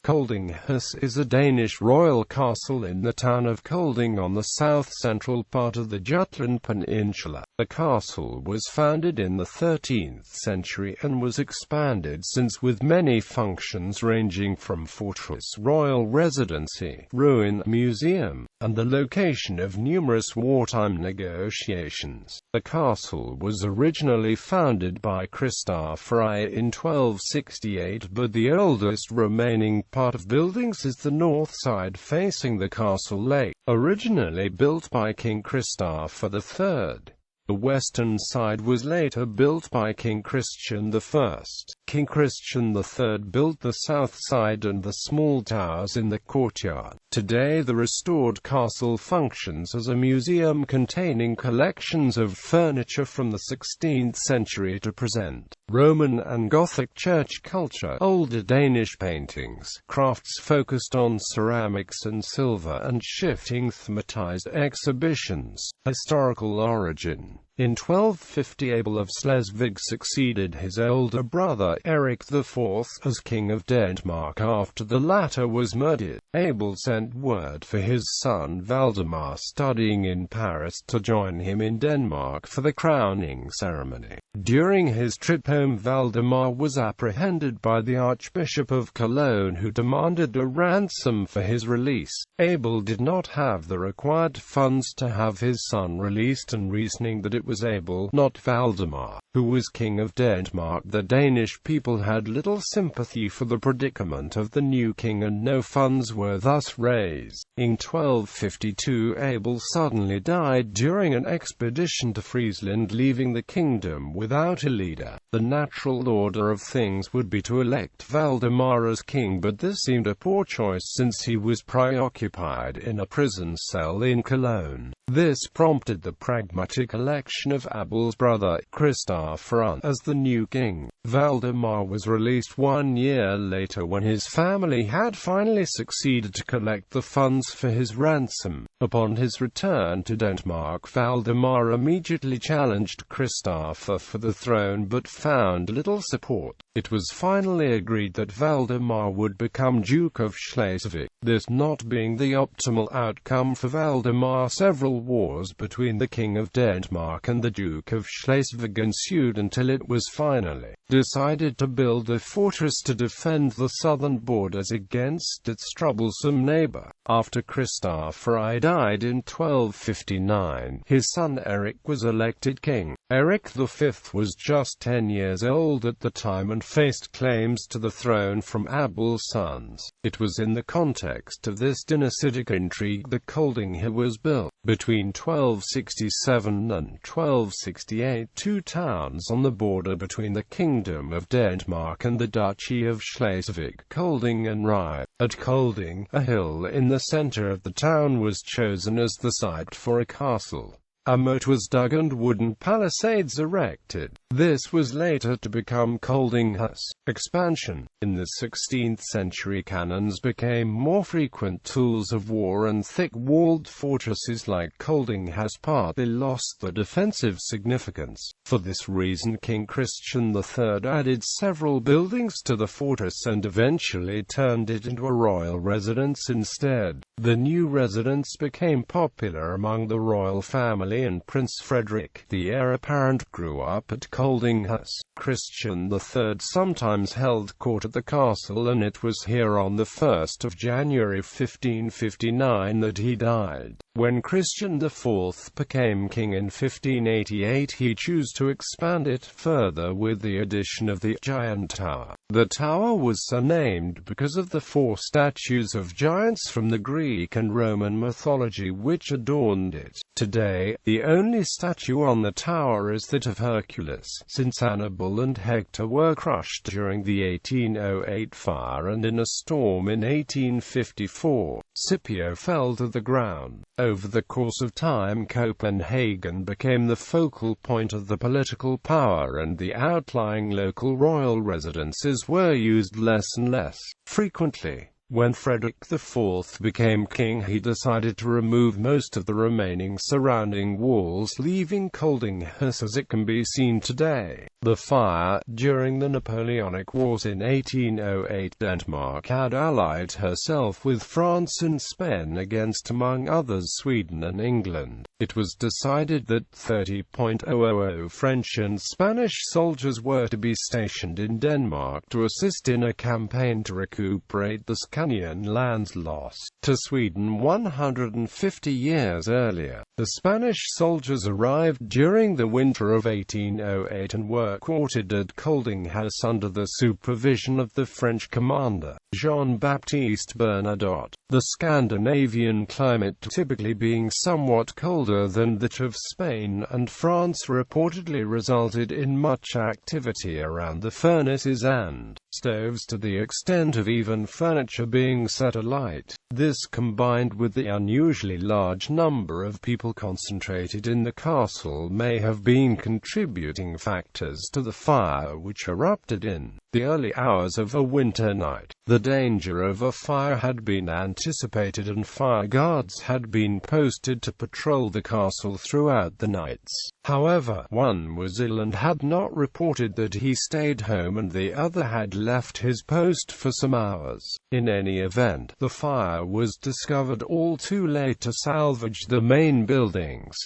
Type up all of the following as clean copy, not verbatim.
Koldinghus is a Danish royal castle in the town of Kolding on the south-central part of the Jutland peninsula. The castle was founded in the 13th century and was expanded since, with many functions ranging from fortress, royal residency, ruin, museum, and the location of numerous wartime negotiations. The castle was originally founded by Christoffer I in 1268, but the oldest remaining part of buildings is the north side facing the castle lake, originally built by King Christoffer III. The western side was later built by King Christian I. King Christian III built the south side and the small towers in the courtyard. Today the restored castle functions as a museum containing collections of furniture from the 16th century to present Roman and Gothic church culture, older Danish paintings, crafts focused on ceramics and silver, and shifting thematized exhibitions. Historical origin. In 1250 Abel of Schleswig succeeded his older brother Erik IV as King of Denmark after the latter was murdered. Abel sent word for his son Valdemar, studying in Paris, to join him in Denmark for the crowning ceremony. During his trip home, Valdemar was apprehended by the Archbishop of Cologne, who demanded a ransom for his release. Abel did not have the required funds to have his son released, and reasoning that it was Abel, not Valdemar, who was King of Denmark, the Danish people had little sympathy for the predicament of the new king, and no funds were thus raised. In 1252 Abel suddenly died during an expedition to Friesland, leaving the kingdom without a leader. The natural order of things would be to elect Valdemar as king, but this seemed a poor choice since he was preoccupied in a prison cell in Cologne. This prompted the pragmatic election of Abel's brother, Christoffer I, as the new king. Valdemar was released 1 year later when his family had finally succeeded to collect the funds for his ransom. Upon his return to Denmark, Valdemar immediately challenged Christoffer for the throne but found little support. It was finally agreed that Valdemar would become Duke of Schleswig. This not being the optimal outcome for Valdemar, several wars between the King of Denmark and the Duke of Schleswig ensued until it was finally decided to build a fortress to defend the southern borders against its troublesome neighbor. After Christoffer I died in 1259, his son Erik was elected king. Erik V was just 10 years old at the time and faced claims to the throne from Abel's sons. It was in the context of this dynastic intrigue that Koldinghus was built. Between 1267 and 1268, two towns on the border between the Kingdom of Denmark and the Duchy of Schleswig, Kolding and Rye. At Kolding, a hill in the center of the town was chosen as the site for a castle. A moat was dug and wooden palisades erected. This was later to become Koldinghus. Expansion. In the 16th century, cannons became more frequent tools of war, and thick-walled fortresses like Koldinghus partly lost their defensive significance. For this reason, King Christian III added several buildings to the fortress and eventually turned it into a royal residence instead. The new residence became popular among the royal family, and Prince Frederick, the heir apparent, grew up at Koldinghus. Christian III sometimes held court at the castle, and it was here on the 1st of January 1559 that he died. When Christian IV became king in 1588, he chose to expand it further with the addition of the Giant Tower. The tower was so named because of the 4 statues of giants from the Greek and Roman mythology which adorned it. Today, the only statue on the tower is that of Hercules, since Hannibal and Hector were crushed during the 1808 fire, and in a storm in 1854, Scipio fell to the ground. Over the course of time, Copenhagen became the focal point of the political power, and the outlying local royal residences were used less and less frequently. When Frederick IV became king, he decided to remove most of the remaining surrounding walls, leaving Koldinghus as it can be seen today. The fire. During the Napoleonic Wars in 1808, Denmark had allied herself with France and Spain against, among others, Sweden and England. It was decided that 30,000 French and Spanish soldiers were to be stationed in Denmark to assist in a campaign to recuperate the Scandinavian lands lost to Sweden 150 years earlier. The Spanish soldiers arrived during the winter of 1808 and were quartered at Koldinghus under the supervision of the French commander, Jean-Baptiste Bernadotte. The Scandinavian climate typically being somewhat colder than that of Spain and France reportedly resulted in much activity around the furnaces and stoves to the extent of even furniture being set alight. This, combined with the unusually large number of people concentrated in the castle, may have been contributing factors to the fire which erupted in the early hours of a winter night. The danger of a fire had been anticipated and fire guards had been posted to patrol the castle throughout the nights. However, one was ill and had not reported that he stayed home, and the other had left his post for some hours. In any event, the fire was discovered all too late to salvage the main buildings.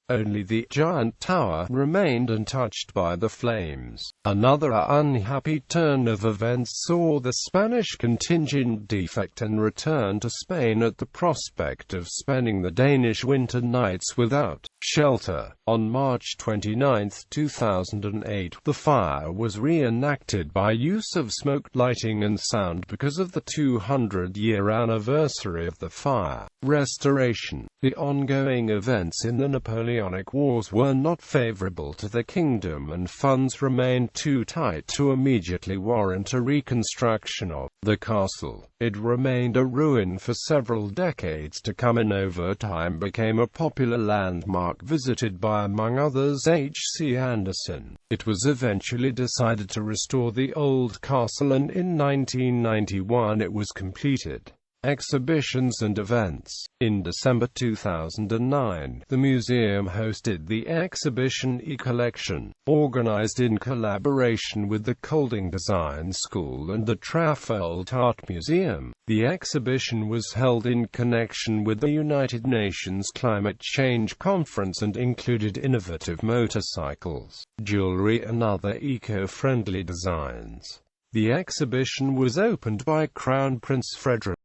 Only the giant tower remained untouched by the flames. Another unhappy turn of events saw the Spanish contingent defect and return to Spain at the prospect of spending the Danish winter nights without shelter. On March 29, 2008, the fire was reenacted by use of smoke, lighting and sound because of the 200-year anniversary of the fire. Restoration. The ongoing events in the Napoleonic Wars were not favorable to the kingdom, and funds remained too tight to immediately warrant a reconstruction of the castle. It remained a ruin for several decades to come, and over time became a popular landmark visited by, among others, H.C. Andersen. It was eventually decided to restore the old castle, and in 1991 it was completed. Exhibitions and events. In December 2009, the museum hosted the exhibition E-Collection, organized in collaboration with the Kolding Design School and the Traffold Art Museum. The exhibition was held in connection with the United Nations Climate Change Conference and included innovative motorcycles, jewelry and other eco-friendly designs. The exhibition was opened by Crown Prince Frederik.